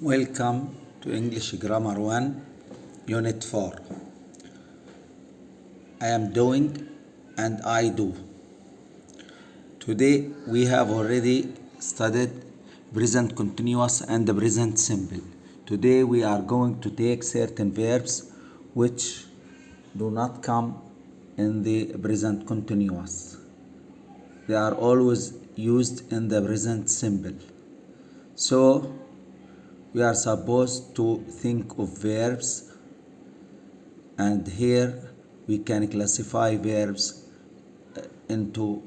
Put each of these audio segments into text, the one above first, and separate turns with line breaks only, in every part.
Welcome to English Grammar 1, Unit 4. I am doing and I do. Today we have already studied present continuous and the present simple. Today we are going to take certain verbs which do not come in the present continuous. They are always used in the present simple. So we are supposed to think of verbs, and here we can classify verbs into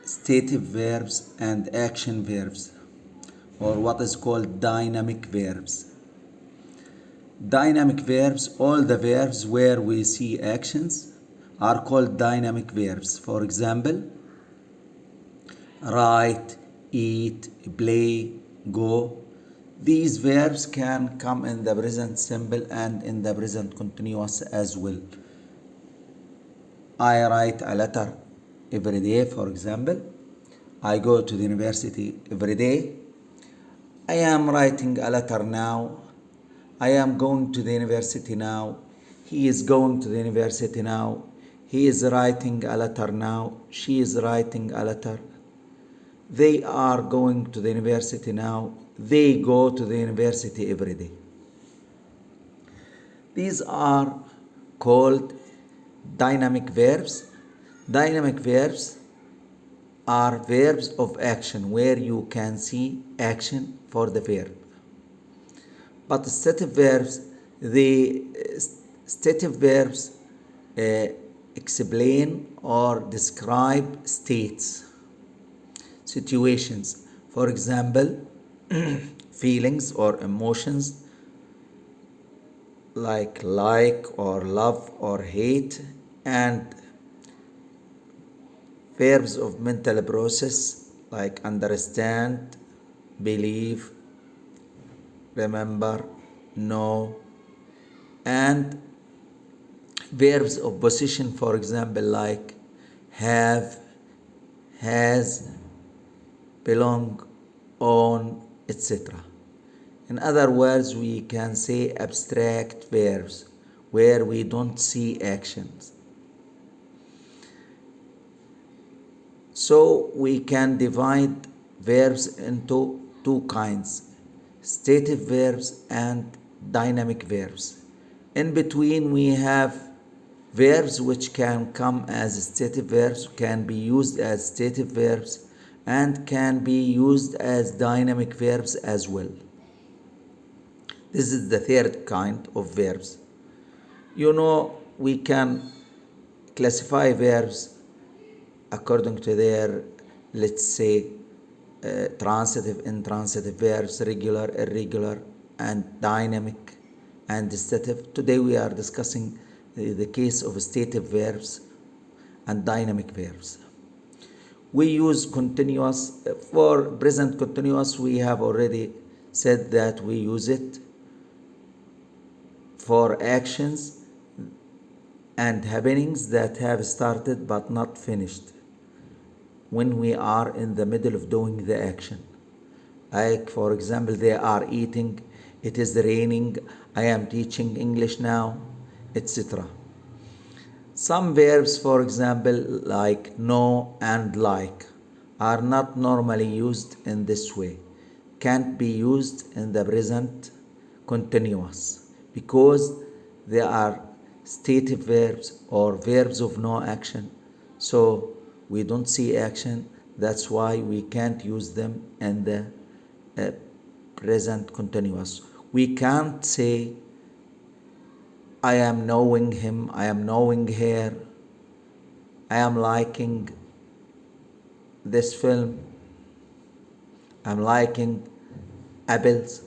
stative verbs and action verbs, or what is called dynamic verbs. Dynamic verbs, all the verbs where we see actions are called dynamic verbs. For example, write, eat, play, go. These verbs can come in the present simple and in the present continuous as well. I write a letter every day, for example. I go to the university every day. I am writing a letter now. I am going to the university now. He is going to the university now. He is writing a letter now. She is writing a letter. They are going to the university now. They go to the university every day. These are called dynamic verbs. Dynamic verbs are verbs of action where you can see action for the verb. But stative verbs, explain or describe states, situations. For example, feelings or emotions like or love or hate, and verbs of mental process like understand, believe, remember, know, and verbs of position, for example, like have, has, belong, own, etc. In other words, we can say abstract verbs where we don't see actions. So we can divide verbs into two kinds: stative verbs and dynamic verbs. In between, we have verbs which can come as stative verbs, can be used as stative verbs, and can be used as dynamic verbs as well. This is the third kind of verbs. We can classify verbs according to their, let's say, transitive, intransitive verbs, regular, irregular, and dynamic and stative. Today we are discussing the case of stative verbs and dynamic verbs. We use continuous. For present continuous, we have already said that we use it for actions and happenings that have started but not finished when we are in the middle of doing the action. Like, for example, they are eating, it is raining, I am teaching English now, etc. Some verbs, for example, like know and like, are not normally used in this way, can't be used in the present continuous because they are stative verbs or verbs of no action. So we don't see action. That's why we can't use them in the present continuous. We can't say I am knowing him, I am knowing her, I am liking this film, I'm liking apples.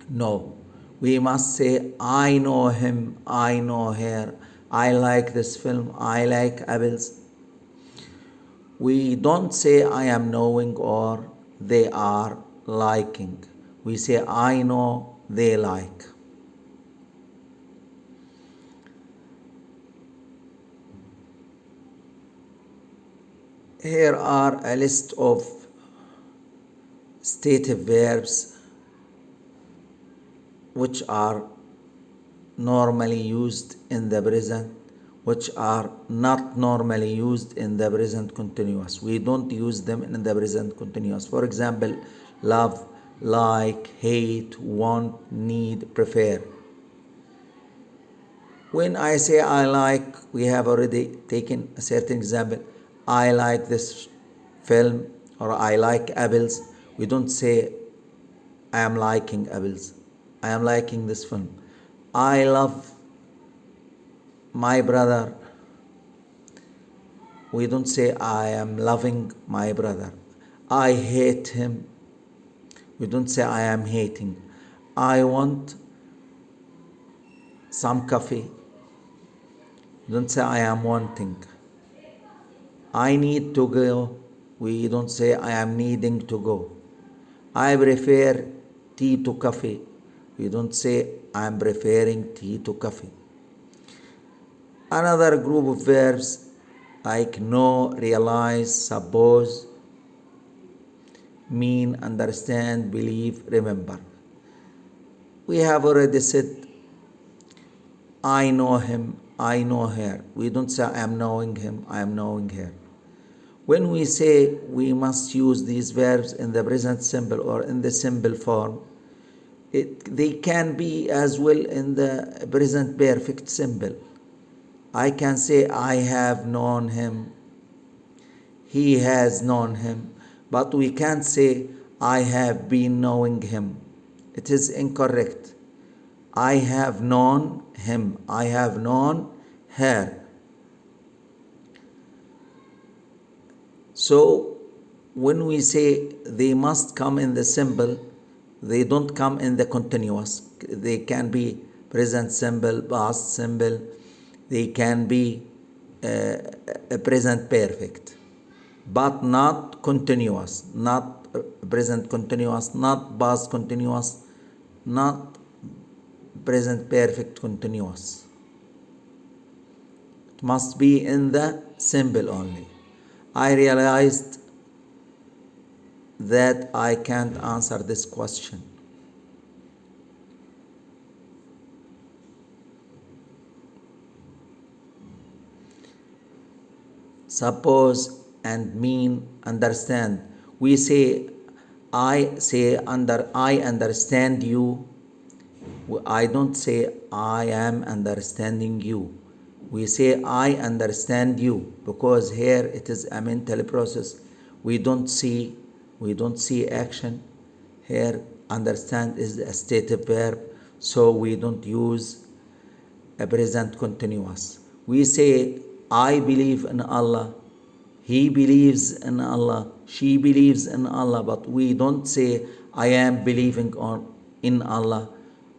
No, we must say I know him, I know her, I like this film, I like apples. We don't say I am knowing or they are liking. We say I know, they like. Here are a list of stative verbs which are normally used in the present, which are not normally used in the present continuous. We don't use them in the present continuous. For example, love, like, hate, want, need, prefer. When I say I like, we have already taken a certain example. I like this film, or I like apples. We don't say I am liking apples. I am liking this film. I love my brother. We don't say I am loving my brother. I hate him. We don't say I am hating. I want some coffee. We don't say I am wanting. I need to go. We don't say I am needing to go. I prefer tea to coffee. We don't say I am preferring tea to coffee. Another group of verbs like know, realize, suppose, mean, understand, believe, remember. We have already said I know him, I know her. We don't say I am knowing him, I am knowing her. When we say we must use these verbs in the present simple or in the simple form, they can be as well in the present perfect simple. I can say I have known him, he has known him, but we can't say I have been knowing him. It is incorrect. I have known him, I have known her. So when we say they must come in the simple, they don't come in the continuous. They can be present simple, past simple, they can be a present perfect, but not continuous, not present continuous, not past continuous, not present perfect continuous. It must be in the simple only. I realized that I can't answer this question. Suppose and mean, understand. We say I understand you. I don't say I am understanding you. We say I understand you because here it is a mental process. We don't see action. Here understand is a stative verb, so we don't use a present continuous. We say I believe in Allah, he believes in Allah, she believes in Allah, but we don't say I am believing in Allah.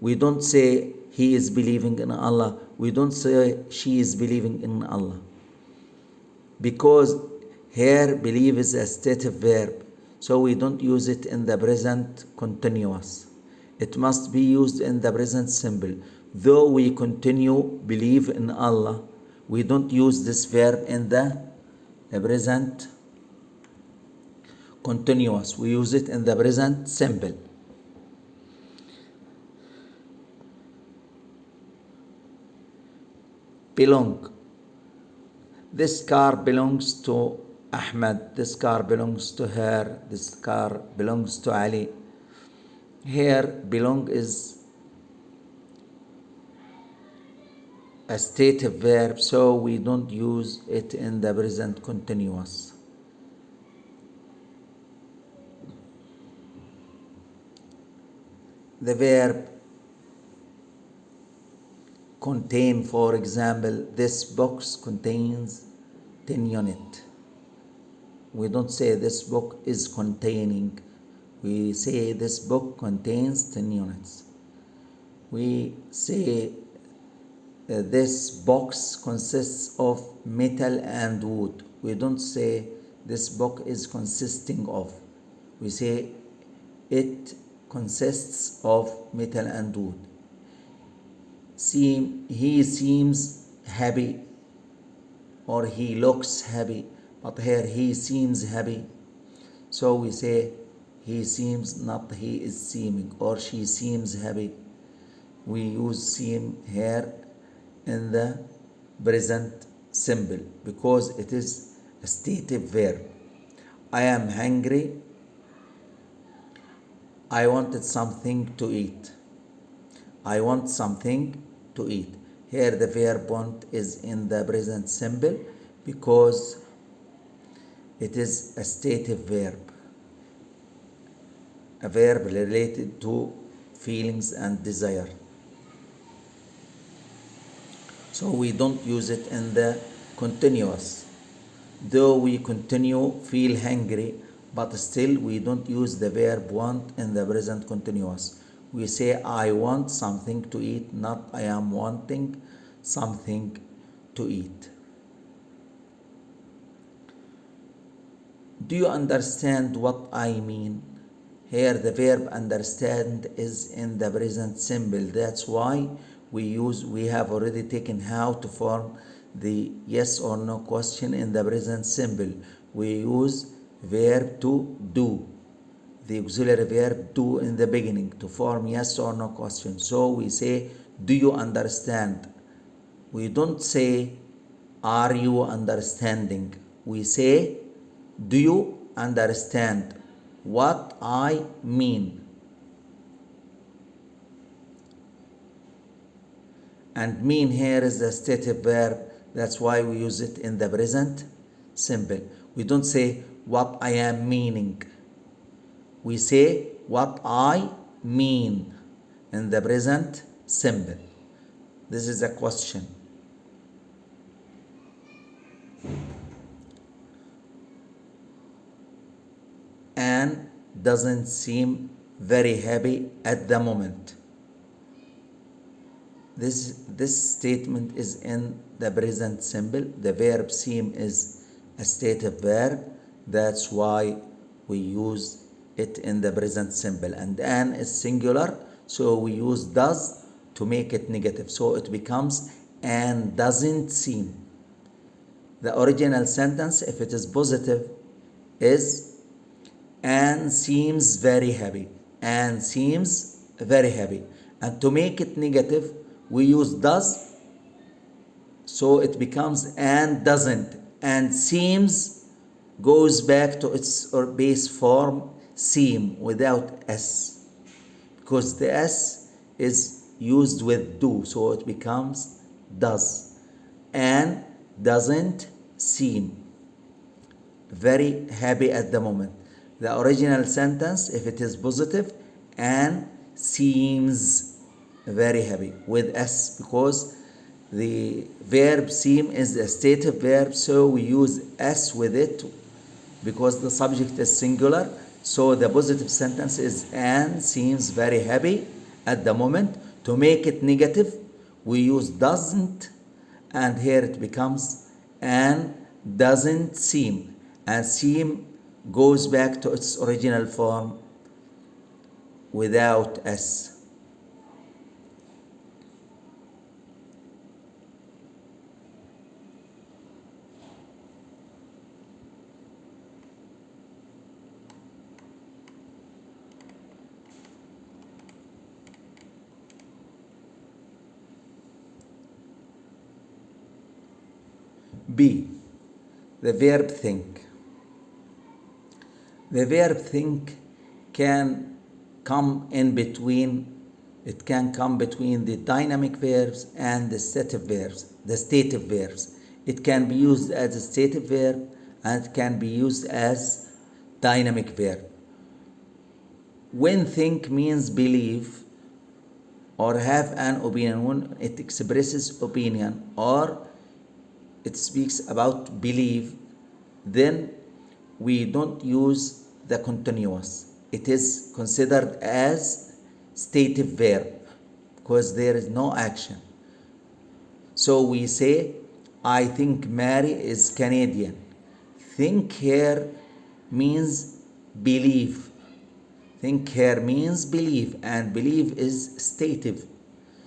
We don't say he is believing in Allah. We don't say she is believing in Allah. Because here believe is a stative verb, so we don't use it in the present continuous. It must be used in the present simple. Though we continue believe in Allah, we don't use this verb in the present continuous. We use it in the present simple. Belong. This car belongs to Ahmed. This car belongs to her. This car belongs to Ali. Here, belong is a stative verb, so we don't use it in the present continuous. The verb contain, for example, this box contains 10 units. We don't say this book is containing. We say this book contains 10 units. We say this box consists of metal and wood. We don't say this book is consisting of. We say it consists of metal and wood. He seems happy, or he looks happy, but here he seems happy. So we say he seems, not he is seeming, or she seems happy. We use seem here in the present simple because it is a stative verb. I am hungry. I wanted something to eat. I want something to eat. Here the verb want is in the present simple because it is a stative verb, a verb related to feelings and desire. So we don't use it in the continuous. Though we continue feel hungry, but still we don't use the verb want in the present continuous. We say I want something to eat, not I am wanting something to eat. Do you understand what I mean? Here the verb understand is in the present simple. That's why we have already taken how to form the yes or no question in the present simple. We use verb to do, the auxiliary verb do in the beginning to form yes or no question. So we say, do you understand? We don't say, are you understanding? We say, do you understand what I mean? And mean here is the stative verb. That's why we use it in the present simple. We don't say what I am meaning. We say what I mean in the present simple. This is a question. Anne doesn't seem very happy at the moment. This statement is in the present simple. The verb seem is a stative verb. That's why we use it in the present simple. And Anne is singular, so we use does to make it negative. So it becomes Anne doesn't seem. The original sentence, if it is positive, is Anne seems very happy. Anne seems very happy. And to make it negative, we use does, so it becomes Anne doesn't. And seems goes back to its or base form seem without s, because the s is used with do, so it becomes does. Anne doesn't seem very happy at the moment. The original sentence, if it is positive, Anne seems very happy with s, because the verb seem is a stative verb, so we use s with it because the subject is singular. So the positive sentence is Anne seems very happy at the moment. To make it negative, we use doesn't, and here it becomes Anne doesn't seem, and seem goes back to its original form without s. B. The verb think. The verb think can come in between, it can come between the dynamic verbs and the stative verbs, the stative verbs. It can be used as a stative verb and it can be used as dynamic verb. When think means believe or have an opinion, when it expresses opinion or it speaks about believe, then we don't use the continuous. It is considered as stative verb because there is no action. So we say, I think Mary is Canadian. Think here means believe. Think here means believe, and believe is stative.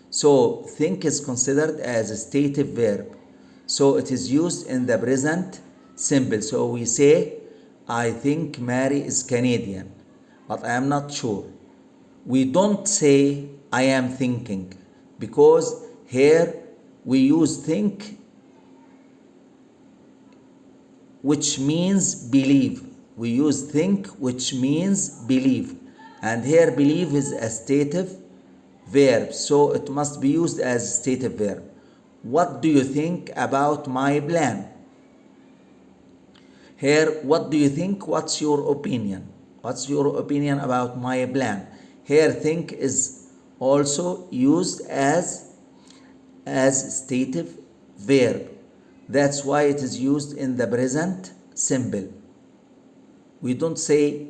So think is considered as a stative verb. So it is used in the present simple. So we say, I think Mary is Canadian. but I am not sure. We don't say I am thinking, because here we use think, which means believe. We use think, which means believe. And here believe is a stative verb, so it must be used as stative verb. What do you think about my plan? Here, what do you think? What's your opinion? What's your opinion about my plan? Here, think is also used as stative verb. That's why it is used in the present simple. We don't say,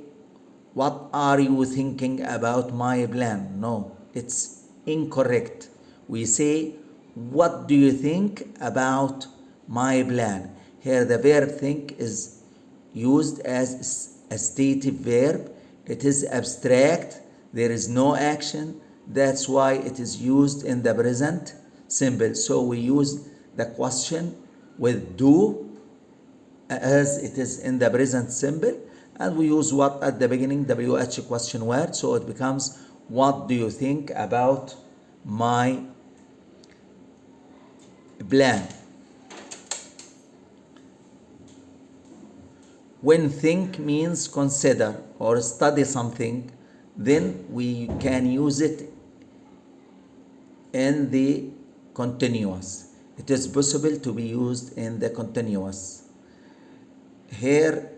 what are you thinking about my plan? No, it's incorrect. We say, what do you think about my plan? Here the verb think is used as a stative verb. It is abstract. There is no action. That's why it is used in the present simple. So we use the question with do as it is in the present simple, and we use what at the beginning, WH question word, so it becomes, what do you think about my plan? When think means consider or study something, then we can use it in the continuous. It is possible to be used in the continuous. Here,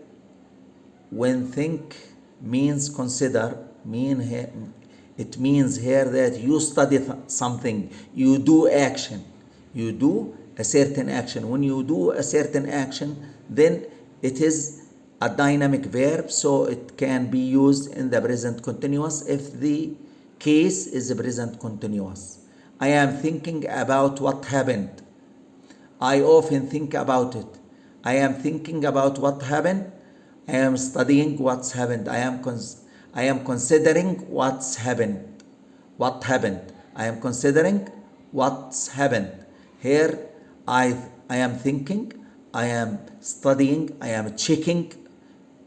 when think means consider, it means here that you study something, you do action, you do a certain action. When you do a certain action, then it is a dynamic verb, so it can be used in the present continuous if the case is a present continuous. I am thinking about what happened. I often think about it. I am thinking about what happened. I am studying what's happened. I am considering what's happened. What happened? I am considering what's happened. Here, I am thinking. I am studying. I am checking.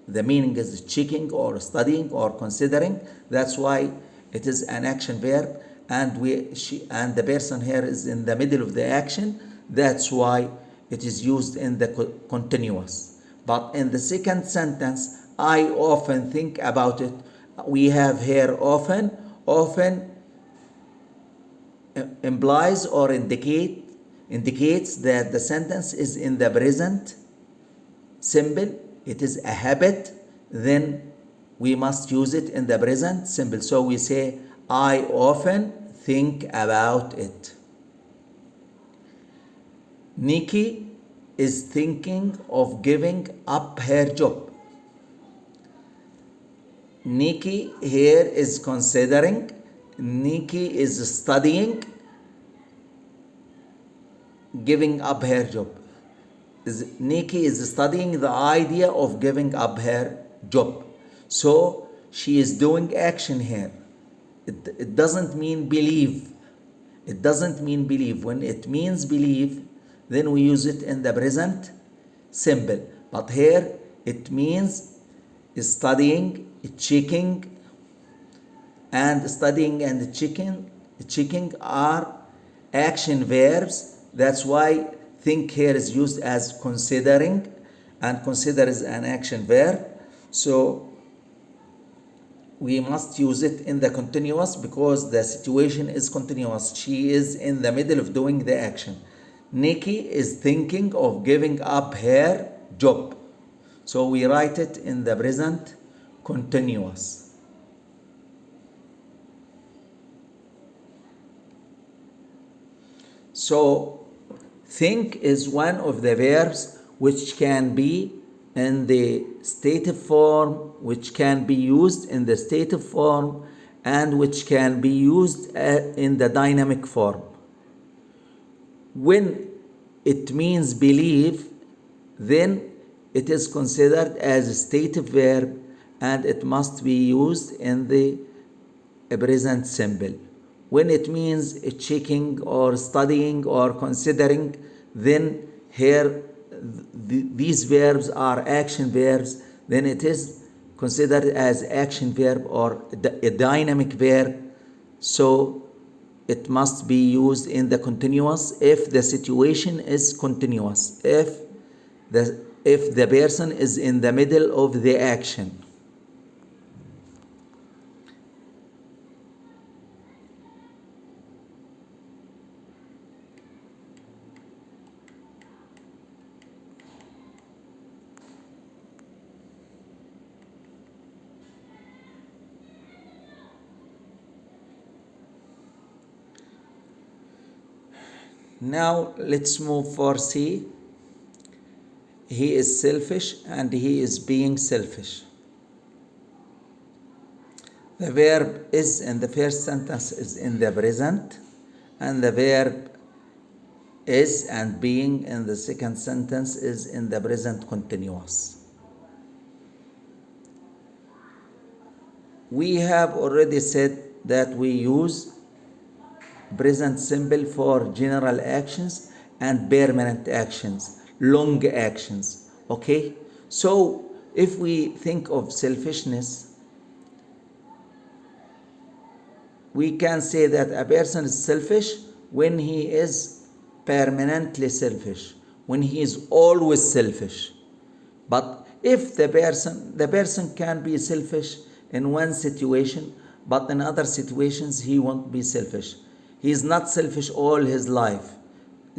The meaning is checking or studying or considering. That's why it is an action verb, and the person here is in the middle of the action. That's why it is used in the continuous. But in the second sentence, I often think about it. We have here often. Often implies or indicates that the sentence is in the present simple. It is a habit. Then we must use it in the present simple. So we say, I often think about it. Nikki is thinking of giving up her job. Nikki here is considering. Nikki is studying giving up her job. Nikki is studying the idea of giving up her job. So she is doing action here. It doesn't mean believe. It doesn't mean believe. When it means believe, then we use it in the present simple. But here it means studying, checking, and studying and checking are action verbs. That's why think here is used as considering, and consider is an action verb. So we must use it in the continuous because the situation is continuous. She is in the middle of doing the action. Nikki is thinking of giving up her job. So we write it in the present continuous. So think is one of the verbs which can be in the stative form, which can be used in the stative form, and which can be used in the dynamic form. When it means believe, then it is considered as a stative verb, and it must be used in the present simple. When it means checking or studying or considering, then here these verbs are action verbs. Then it is considered as action verb or a dynamic verb, so it must be used in the continuous if the situation is continuous, if the person is in the middle of the action. Now let's move for C. He is selfish and he is being selfish. The verb is in the first sentence is in the present, and the verb is and being in the second sentence is in the present continuous. We have already said that we use present simple for general actions and permanent actions, long actions. Okay? So if we think of selfishness, we can say that a person is selfish when he is permanently selfish, when he is always selfish. But if the person can be selfish in one situation, but in other situations he won't be selfish. He is not selfish all his life,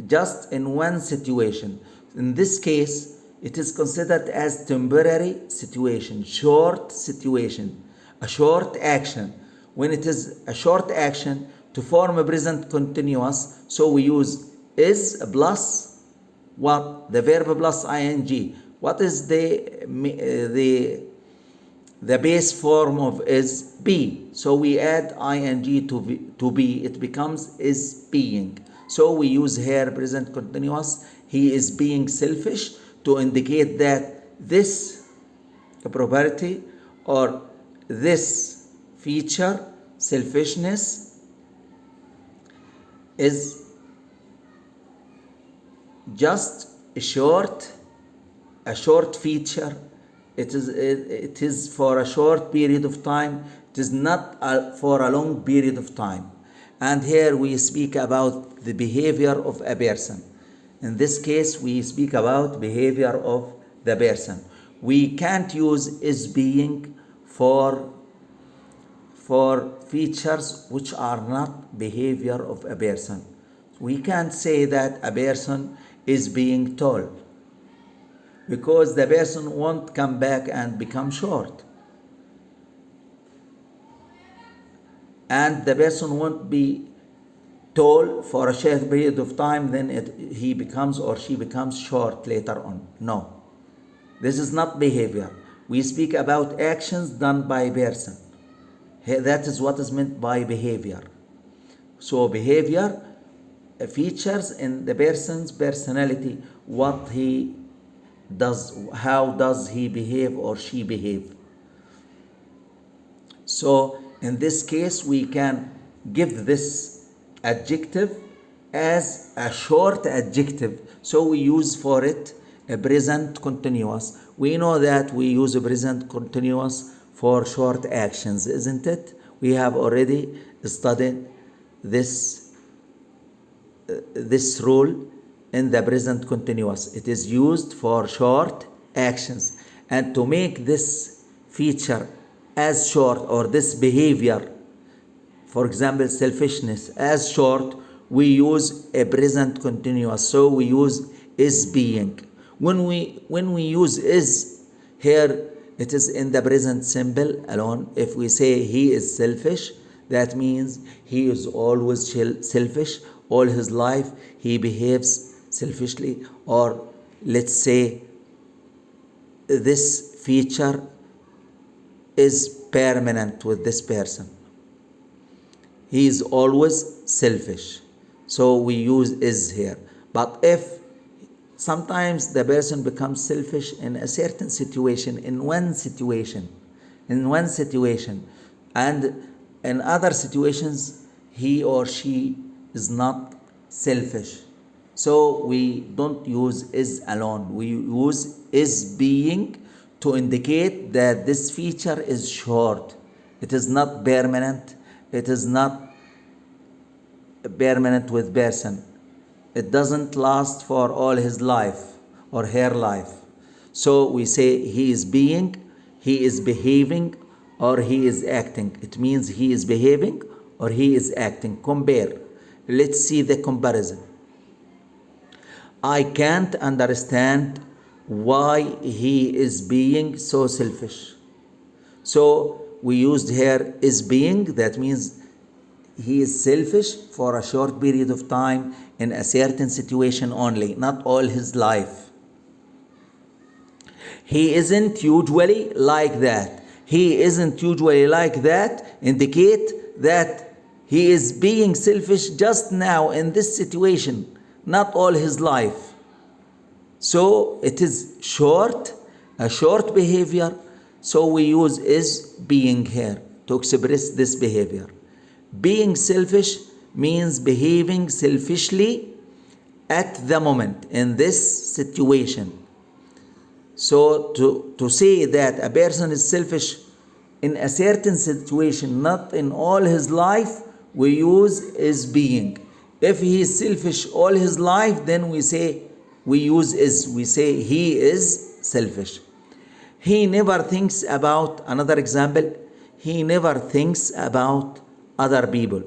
just in one situation. In this case, it is considered as temporary situation, short situation, a short action. When it is a short action to form a present continuous, so we use is plus what? The verb plus ing. What is the base form of is? Be. So we add ing to be. It becomes is being. So we here present continuous. He is being selfish to indicate that this property or this feature, selfishness, is just a short feature. It is for a short period of time. It is not for a long period of time. And here we speak about the behavior of a person. In this case, we speak about behavior of the person. We can't use is being for features which are not behavior of a person. We can't say that a person is being tall, because the person won't come back and become short. And the person won't be tall for a short period of time, then he becomes or she becomes short later on. No. This is not behavior. We speak about actions done by a person. That is what is meant by behavior. So behavior features in the person's personality, what he does, how does he behave or she behave. So in this case, we can give this adjective as a short adjective. So we use for it a present continuous. We know that we use a present continuous for short actions, isn't it? We have already studied this rule in the present continuous. It is used for short actions. And to make this feature as short, or this behavior, for example, selfishness, as short, we use a present continuous. So we use is being. When we use is here, it is in the present simple alone. If we say he is selfish, that means he is always selfish. All his life he behaves selfishly. Or let's say this feature is permanent with this person. He is always selfish. So we use is here. But if sometimes the person becomes selfish in a certain situation, in one situation, and in other situations he or she is not selfish. So we don't use is alone. We use is being to indicate that this feature is short. It is not permanent. It is not permanent with person. It doesn't last for all his life or her life. So we say he is being, he is behaving, or he is acting. It means he is behaving or he is acting. Compare. Let's see the comparison. I can't understand why he is being so selfish. So we used here is being. That means he is selfish for a short period of time in a certain situation only, not all his life. He isn't usually like that. He isn't usually like that indicate that he is being selfish just now in this situation, not all his life. So it is short, a short behavior. So we use is being here to express this behavior. Being selfish means behaving selfishly at the moment in this situation. So to say that a person is selfish in a certain situation, not in all his life, we use is being. If he is selfish all his life, then we use is. We say he is selfish. He never thinks about, another example, he never thinks about other people.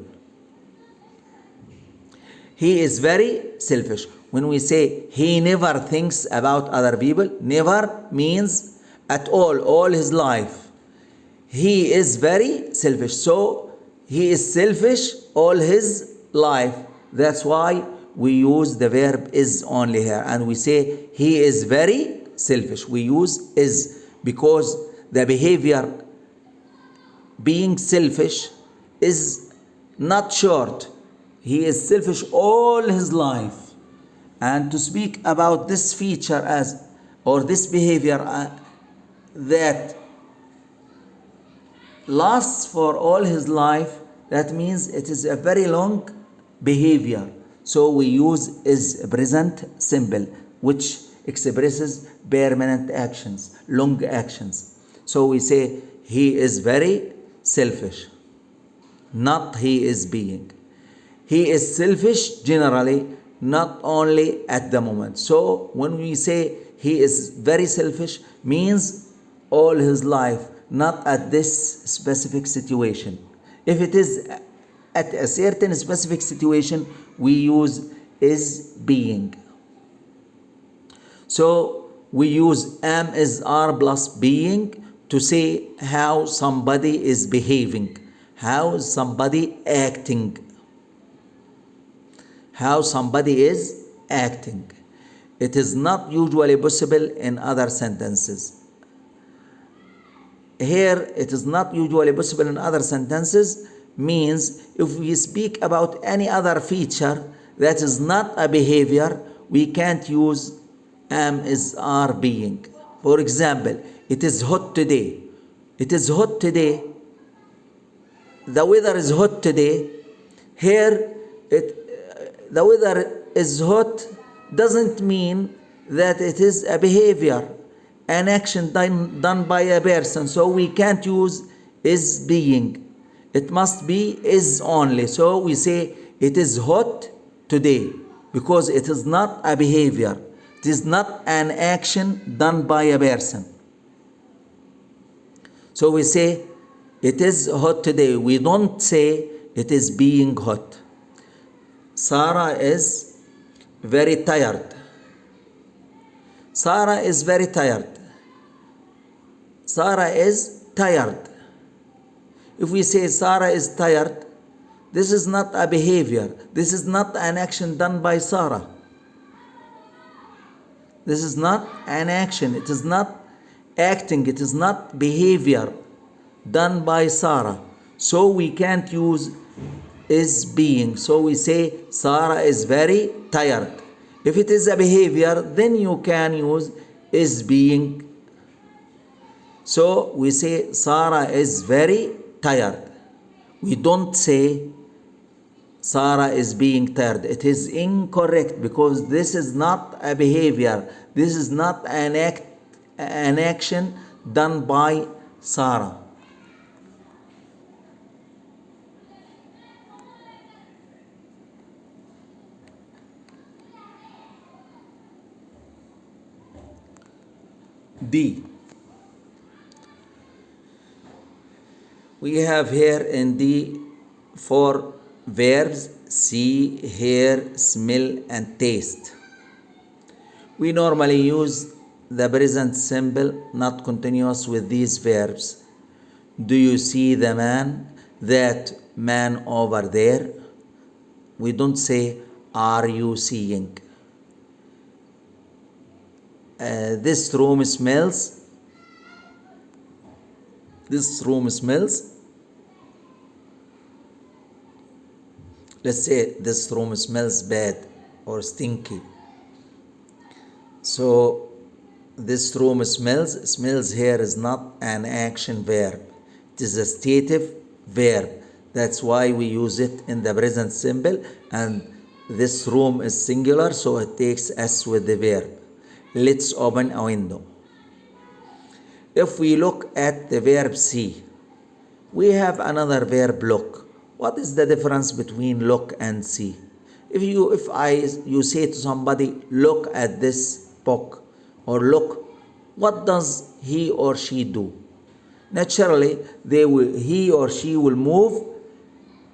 He is very selfish. When we say he never thinks about other people, never means at all his life. He is very selfish. So he is selfish all his life. That's why we use the verb is only here. And we say he is very selfish. We use is because the behavior being selfish is not short. He is selfish all his life. And to speak about this feature as, or this behavior that lasts for all his life, that means it is a very long behavior. So we use is present simple, which expresses permanent actions, long actions. So we say he is very selfish, not he is being. He is selfish generally, not only at the moment. So when we say he is very selfish, means all his life, not at this specific situation. If it is at a certain specific situation, we use is being. So we use am is are plus being to say how somebody is behaving, how somebody acting, how somebody is acting. It is not usually possible in other sentences. Here, it is not usually possible in other sentences means if we speak about any other feature that is not a behavior, we can't use am is are being. For example, it is hot today. It is hot today. The weather is hot today. Here, the weather is hot doesn't mean that it is a behavior, an action done by a person. So we can't use is being. It must be is only. So we say it is hot today because it is not a behavior. It is not an action done by a person. So we say it is hot today. We don't say it is being hot. Sarah is very tired. Sarah is very tired. Sarah is tired. If we say Sarah is tired, this is not a behavior. This is not an action done by Sarah. This is not an action. It is not acting. It is not behavior done by Sarah. So we can't use is being. So we say Sarah is very tired. If it is a behavior, then you can use is being. So we say Sarah is very tired. We don't say Sarah is being tired. It is incorrect because this is not a behavior. This is not an an action done by Sarah. D. We have here in D 4 verbs: see, hear, smell, and taste. We normally use the present simple, not continuous, with these verbs. Do you see the man? That man over there? We don't say, are you seeing? This room smells. This room smells. Let's say this room smells bad or stinky. So this room smells. Smells here is not an action verb. It is a stative verb. That's why we use it in the present simple, and this room is singular, so it takes S with the verb. Let's open a window. If we look at the verb see, we have another verb look. What is the difference between look and see? If you say to somebody, look at this book, or look, what does he or she do? Naturally, he or she will move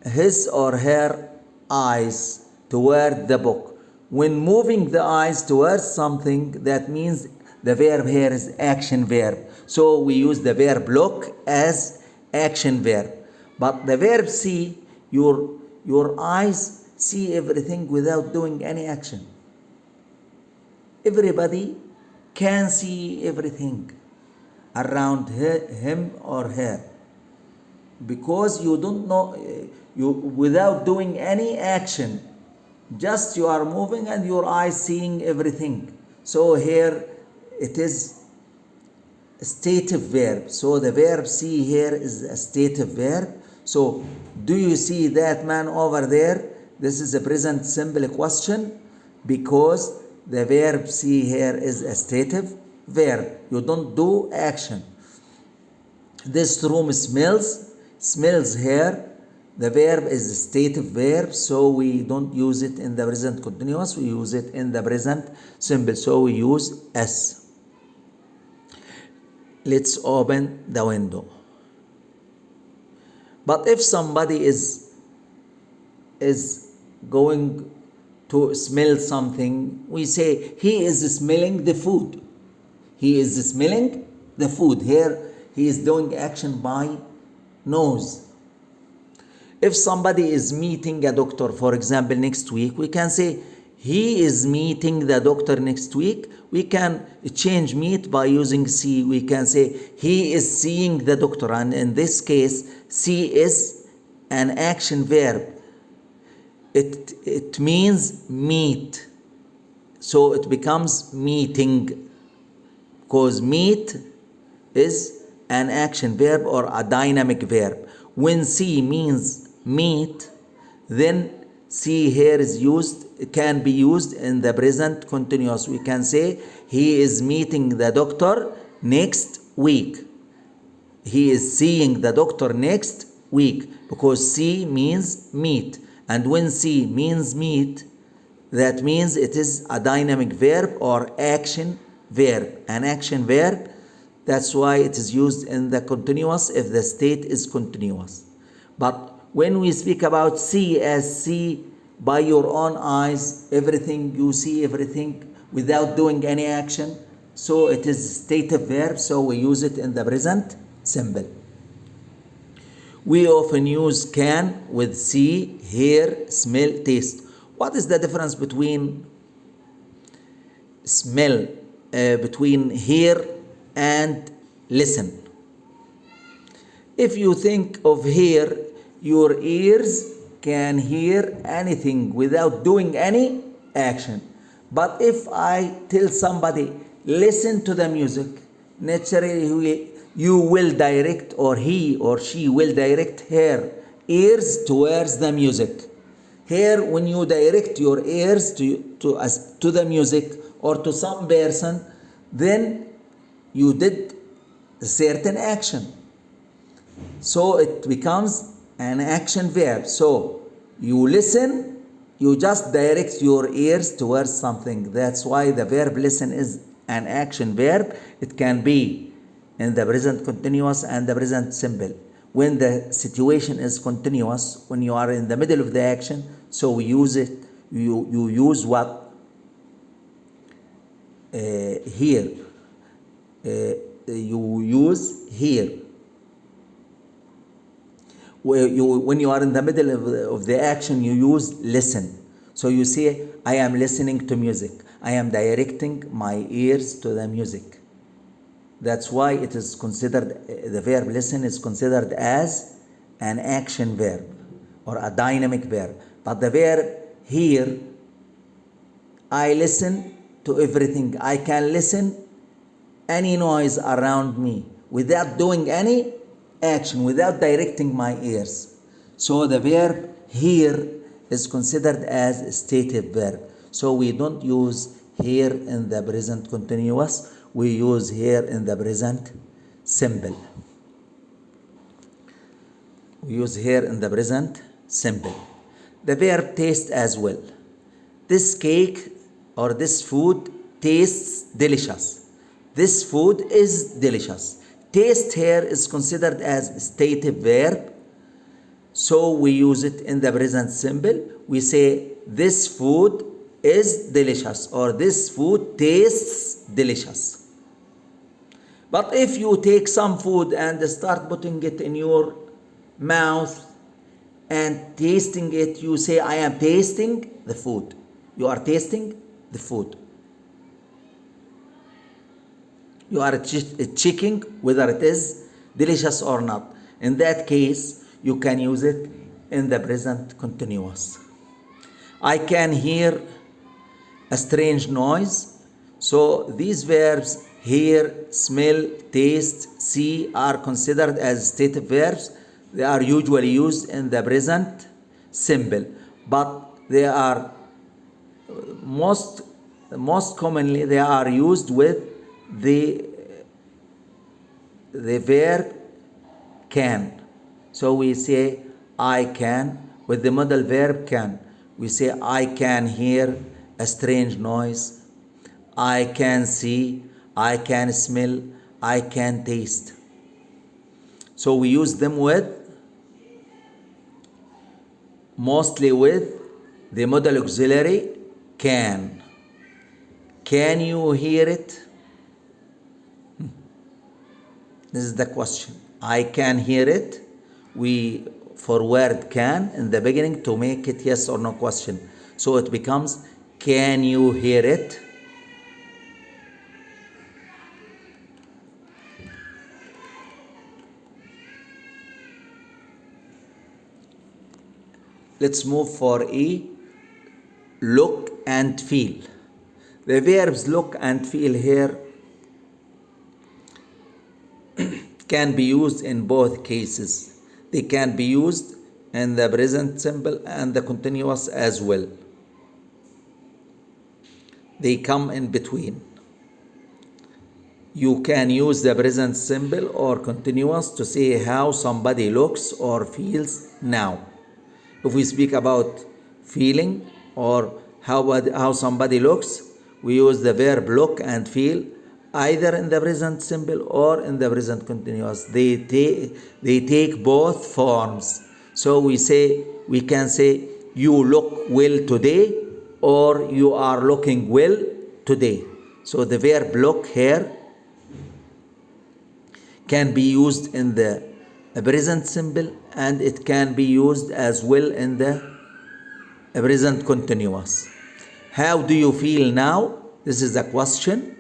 his or her eyes toward the book. When moving the eyes towards something, that means the verb here is action verb. So we use the verb look as action verb. But the verb see, your eyes see everything without doing any action. Everybody can see everything around him or her, because you don't know, without doing any action, just you are moving and your eyes seeing everything. So here it is a stative verb. So the verb see here is a stative verb. So do you see that man over there? This is a present simple question, because the verb see here is a stative verb. You don't do action. This room smells. Smells here, the verb is a stative verb, so we don't use it in the present continuous. We use it in the present simple, so we use S. Let's open the window. But if somebody is going to smell something, we say he is smelling the food. He is smelling the food. Here he is doing action by nose. If somebody is meeting a doctor, for example, next week, we can say he is meeting the doctor next week. We can change meet by using see. We can say he is seeing the doctor, and in this case, see is an action verb. It means meet. So it becomes meeting, because meet is an action verb or a dynamic verb. When see means meet, then see here is used, can be used in the present continuous. We can say he is meeting the doctor next week. He is seeing the doctor next week, because see means meet. And when see means meet, that means it is a dynamic verb or action verb. An action verb, that's why it is used in the continuous if the state is continuous. But when we speak about see as see by your own eyes, everything, you see everything without doing any action, so it is stative verb, so we use it in the present simple. We often use can with see, hear, smell, taste. What is the difference between smell, between hear and listen? If you think of hear, your ears can hear anything without doing any action. But if I tell somebody, listen to the music, naturally you will direct, or he or she will direct her ears towards the music. Here, when you direct your ears to the music or to some person, then You did a certain action. So it becomes an action verb. So you listen, you just direct your ears towards something. That's why the verb listen is an action verb. It can be in the present continuous and the present simple. When the situation is continuous, when you are in the middle of the action, so we use it, you use what? Here. You use here. When you are in the middle of the action, you use listen. So you say, I am listening to music. I am directing my ears to the music. That's why it is considered, the verb listen is considered as an action verb or a dynamic verb. But the verb hear, I listen to everything. I can listen any noise around me without doing any action, without directing my ears. So the verb hear is considered as a stative verb. So we don't use here in the present continuous, we use here in the present simple. We use here in the present simple. The verb taste as well. This cake or this food tastes delicious. This food is delicious. Taste here is considered as a stative verb. So we use it in the present simple. We say this food is delicious or this food tastes delicious. But if you take some food and start putting it in your mouth and tasting it, you say, I am tasting the food. You are tasting the food. You are checking whether it is delicious or not. In that case, you can use it in the present continuous. I can hear a strange noise. So these verbs hear, smell, taste, see are considered as stative verbs. They are usually used in the present simple, but they are most commonly they are used with the verb can. So we say I can with the modal verb can. We say I can hear a strange noise. I can see, I can smell, I can taste. So we use them mostly with the modal auxiliary can. Can you hear it? This is the question. I can hear it. We forward can in the beginning to make it yes or no question. So it becomes can you hear it? Let's move for E. Look and feel. The verbs look and feel here can be used in both cases. They can be used in the present simple and the continuous as well. They come in between. You can use the present simple or continuous to say how somebody looks or feels now. If we speak about feeling or how somebody looks, we use the verb look and feel either in the present simple or in the present continuous. They take both forms. So we can say you look well today or you are looking well today. So the verb look here can be used in the present simple and it can be used as well in the present continuous. How do you feel now? This is a question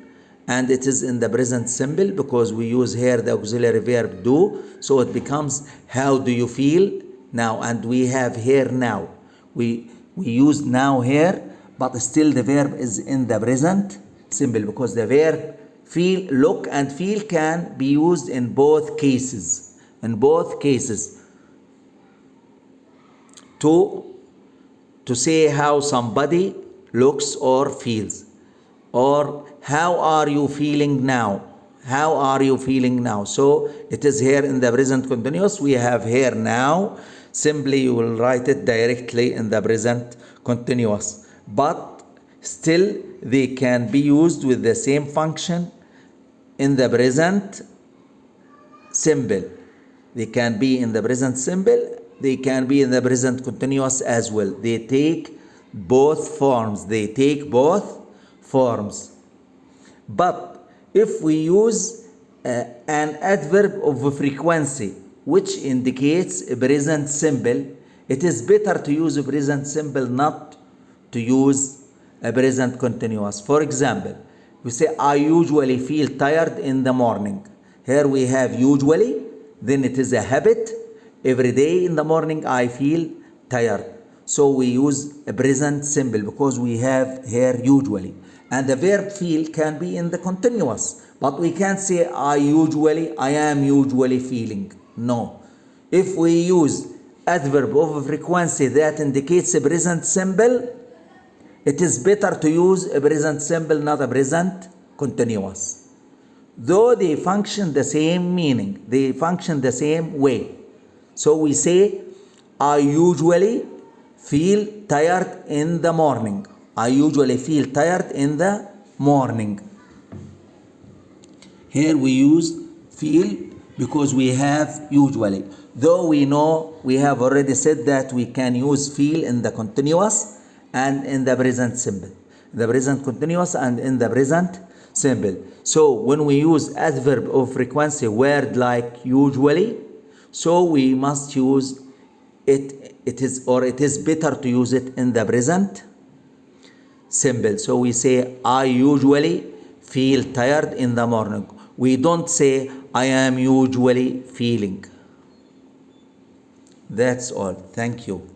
and it is in the present simple because we use here the auxiliary verb do. So it becomes how do you feel now, and we have here now. We use now here, but still the verb is in the present simple because the verb feel, look and feel can be used in both cases. In both cases to say how somebody looks or feels, or how are you feeling now. How are you feeling now? So it is here in the present continuous. We have here now. Simply you will write it directly in the present continuous. But still they can be used with the same function in the present simple. They can be in the present simple. They can be in the present continuous as well. They take both forms. They take both forms. But if we use an adverb of frequency which indicates a present simple, it is better to use a present simple, not to use a present continuous. For example, we say, I usually feel tired in the morning. Here we have usually, then it is a habit. Every day in the morning I feel tired. So we use a present simple because we have here usually. And the verb feel can be in the continuous. But we can't say I am usually feeling. No. If we use adverb of frequency that indicates a present simple, it is better to use a present simple, not a present continuous. Though they function the same meaning, they function the same way. So we say, I usually feel tired in the morning. I usually feel tired in the morning. Here we use feel because we have usually. Though we know, we have already said that we can use feel in the continuous and in the present simple. The present continuous and in the present simple. So when we use adverb of frequency word like usually, so we must use it is better to use it in the present simple. So we say, I usually feel tired in the morning. We don't say, I am usually feeling. That's all. Thank you.